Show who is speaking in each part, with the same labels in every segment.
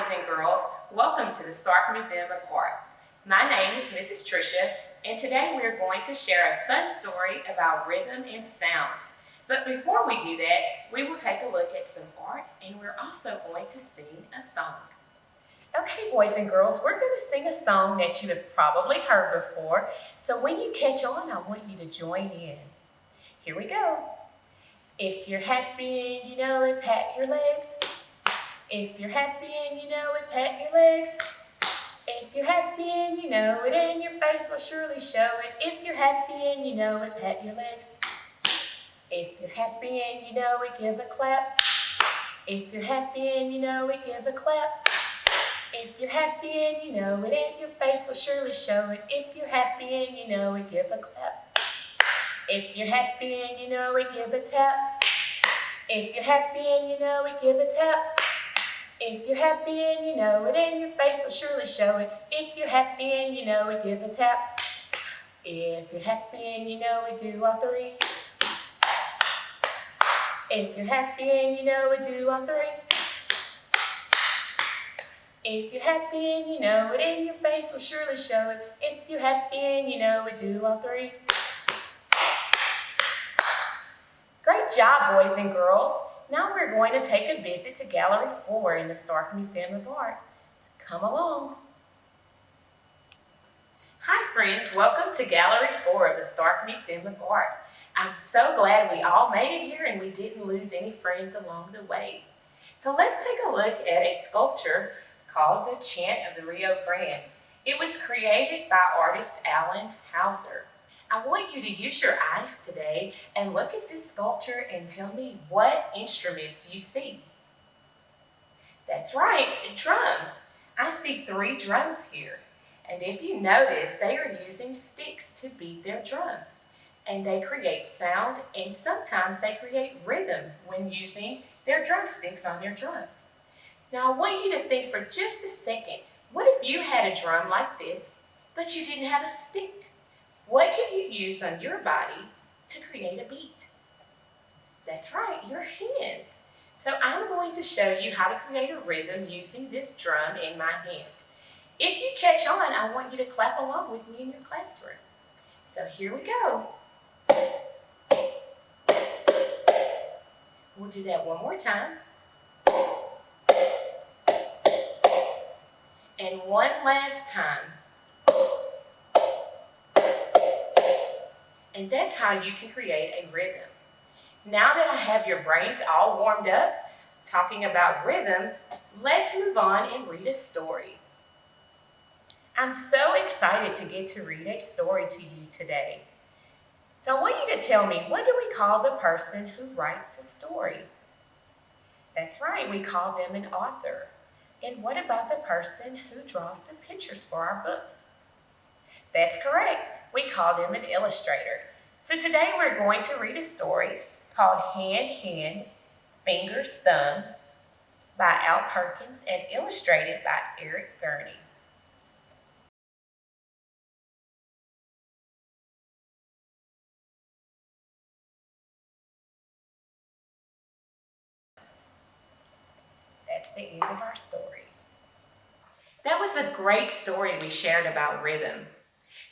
Speaker 1: boys and girls. Welcome to the Stark Museum of Art. My name is Mrs. Tricia, and today we're going to share a fun story about rhythm and sound. But before we do that, we will take a look at some art, and we're also going to sing a song. Okay, boys and girls, we're going to sing a song that you have probably heard before, so when you catch on, I want you to join in. Here we go. If you're happy and you know it, pat your legs. If you're happy and you know it, pat your legs. If you're happy and you know it, and your face will surely show it. If you're happy and you know it, pat your legs. If you're happy and you know it, give a clap. If you're happy and you know it, give a clap. If you're happy and you know it, and your face will surely show it. If you're happy and you know it, give a clap. If you're happy and you know it, give a tap. If you're happy and you know it, give a tap. If you're happy and you know it, and your face will surely show it. If you're happy and you know it, give a tap. If you're happy and you know it, do all three. If you're happy and you know it, do all three. If you're happy and you know it, and your face will surely show it. If you're happy and you know it, do all three. Great job, boys and girls. Now we're going to take a visit to Gallery 4 in the Stark Museum of Art. Come along. Hi friends, welcome to Gallery 4 of the Stark Museum of Art. I'm so glad we all made it here and we didn't lose any friends along the way. So let's take a look at a sculpture called the Chant of the Rio Grande. It was created by artist Alan Hauser. I want you to use your eyes today and look at this sculpture and tell me what instruments you see. That's right, drums. I see 3 drums here. And if you notice, they are using sticks to beat their drums. And they create sound, and sometimes they create rhythm when using their drumsticks on their drums. Now I want you to think for just a second, what if you had a drum like this, but you didn't have a stick? What could you use on your body to create a beat? That's right, your hands. So I'm going to show you how to create a rhythm using this drum in my hand. If you catch on, I want you to clap along with me in your classroom. So here we go. We'll do that one more time. And one last time. And that's how you can create a rhythm. Now that I have your brains all warmed up, talking about rhythm, let's move on and read a story. I'm so excited to get to read a story to you today. So I want you to tell me, what do we call the person who writes a story? That's right, we call them an author. And what about the person who draws the pictures for our books? That's correct. We call them an illustrator. So today we're going to read a story called Hand, Hand, Fingers, Thumb by Al Perkins and illustrated by Eric Gurney. That's the end of our story. That was a great story we shared about rhythm.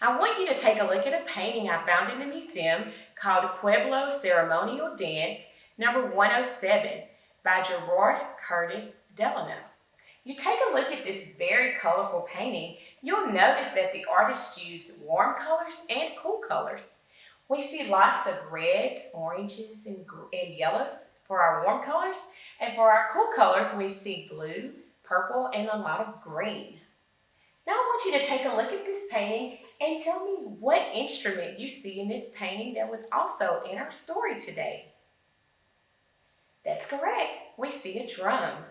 Speaker 1: I want you to take a look at a painting I found in the museum called Pueblo Ceremonial Dance, number 107, by Gerard Curtis Delano. You take a look at this very colorful painting, you'll notice that the artist used warm colors and cool colors. We see lots of reds, oranges, and yellows for our warm colors, and for our cool colors, we see blue, purple, and a lot of green. Now I want you to take a look at this painting and tell me what instrument you see in this painting that was also in our story today. That's correct. We see a drum.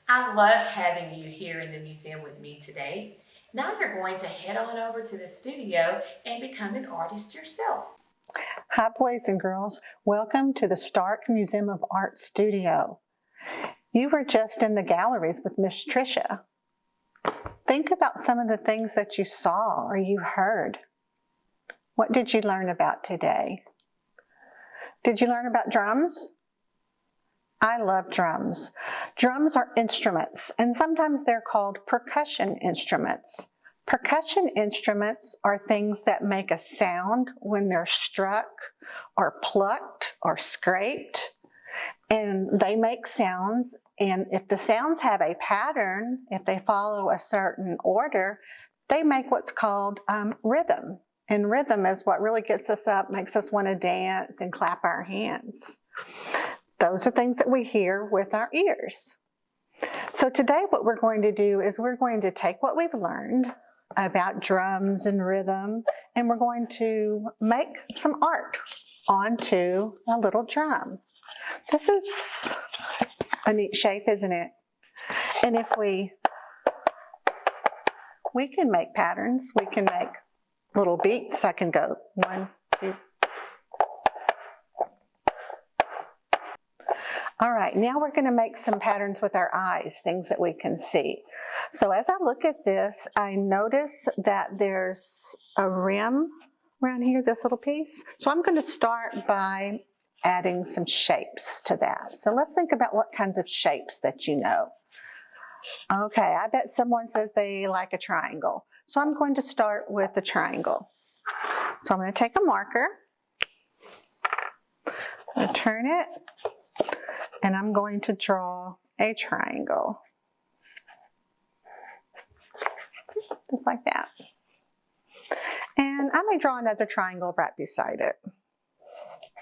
Speaker 1: I loved having you here in the museum with me today. Now you're going to head on over to the studio and become an artist yourself.
Speaker 2: Hi, boys and girls. Welcome to the Stark Museum of Art studio. You were just in the galleries with Miss Tricia. Think about some of the things that you saw or you heard. What did you learn about today? Did you learn about drums? I love drums. Drums are instruments, and sometimes they're called percussion instruments. Percussion instruments are things that make a sound when they're struck or plucked or scraped, and they make sounds, and if the sounds have a pattern, if they follow a certain order, they make what's called rhythm. And rhythm is what really gets us up, makes us want to dance and clap our hands. Those are things that we hear with our ears. So today what we're going to do is we're going to take what we've learned about drums and rhythm, and we're going to make some art onto a little drum. This is a neat shape, isn't it? And if we can make patterns, we can make little beats. I can go 1, 2. All right, now we're going to make some patterns with our eyes, things that we can see. So as I look at this, I notice that there's a rim around here, this little piece. So I'm going to start by adding some shapes to that. So let's think about what kinds of shapes that you know. Okay, I bet someone says they like a triangle. So I'm going to start with the triangle. So I'm going to take a marker, I'm going to turn it, and I'm going to draw a triangle. Just like that. And I may draw another triangle right beside it,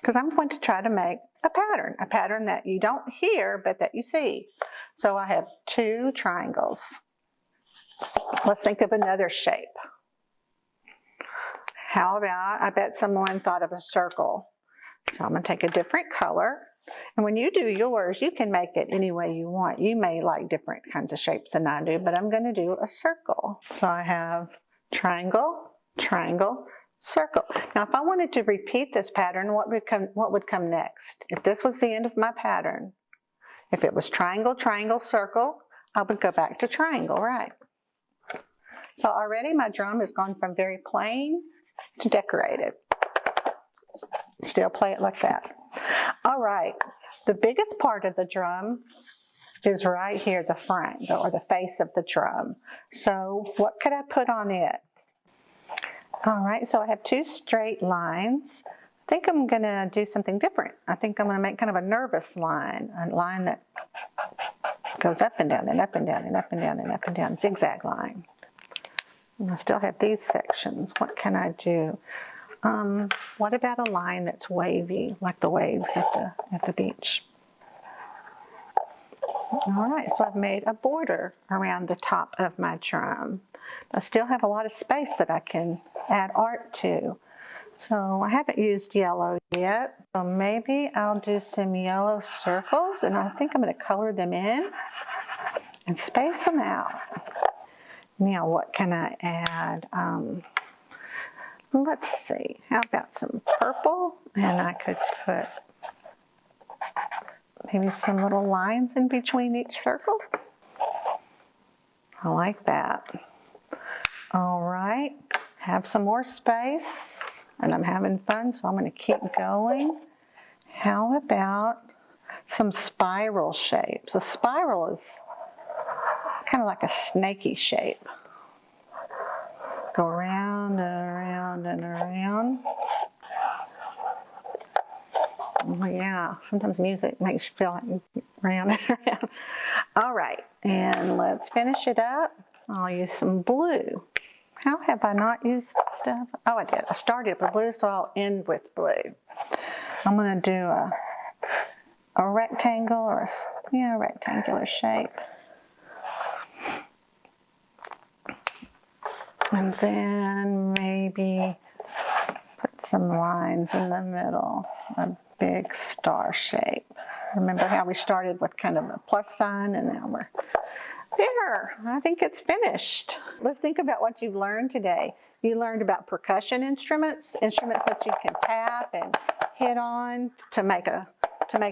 Speaker 2: because I'm going to try to make a pattern that you don't hear but that you see. So I have 2 triangles. Let's think of another shape. How about, I bet someone thought of a circle. So I'm going to take a different color. And when you do yours, you can make it any way you want. You may like different kinds of shapes than I do, but I'm going to do a circle. So I have triangle, triangle, circle. Now if I wanted to repeat this pattern, what would come next? If this was the end of my pattern, if it was triangle, triangle, circle, I would go back to triangle, right? So already my drum has gone from very plain to decorated. Still play it like that. All right, the biggest part of the drum is right here, the front, or the face of the drum. So what could I put on it? All right, so I have 2 straight lines. I think I'm gonna do something different. I think I'm gonna make kind of a nervous line, a line that goes up and down and up and down and up and down and up and down, zigzag line. And I still have these sections. What can I do? What about a line that's wavy, like the waves at the beach? All right, so I've made a border around the top of my drum. I still have a lot of space that I can add art to. So I haven't used yellow yet, so maybe I'll do some yellow circles, and I think I'm going to color them in and space them out. Now what can I add? Let's see, how about some purple? And I could put maybe some little lines in between each circle. I like that. All right, have some more space, and I'm having fun, so I'm going to keep going. How about some spiral shapes? A spiral is kind of like a snaky shape. Go around and around and around. Oh yeah, sometimes music makes you feel like round and around. All right, and let's finish it up. I'll use some blue. How have I not used stuff? Oh, I did. I started with blue, so I'll end with blue. I'm going to do a rectangle or a rectangular shape. And then maybe put some lines in the middle, a big star shape. Remember how we started with kind of a plus sign, and now we're there. I think it's finished. Let's think about what you've learned today. You learned about percussion instruments that you can tap and hit on to make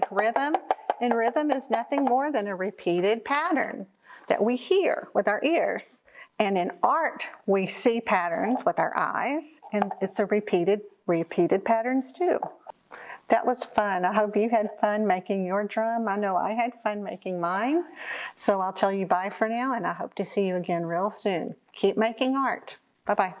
Speaker 2: rhythm. And rhythm is nothing more than a repeated pattern that we hear with our ears. And in art, we see patterns with our eyes, and it's a repeated patterns too. That was fun. I hope you had fun making your drum. I know I had fun making mine. So I'll tell you bye for now, and I hope to see you again real soon. Keep making art. Bye-bye.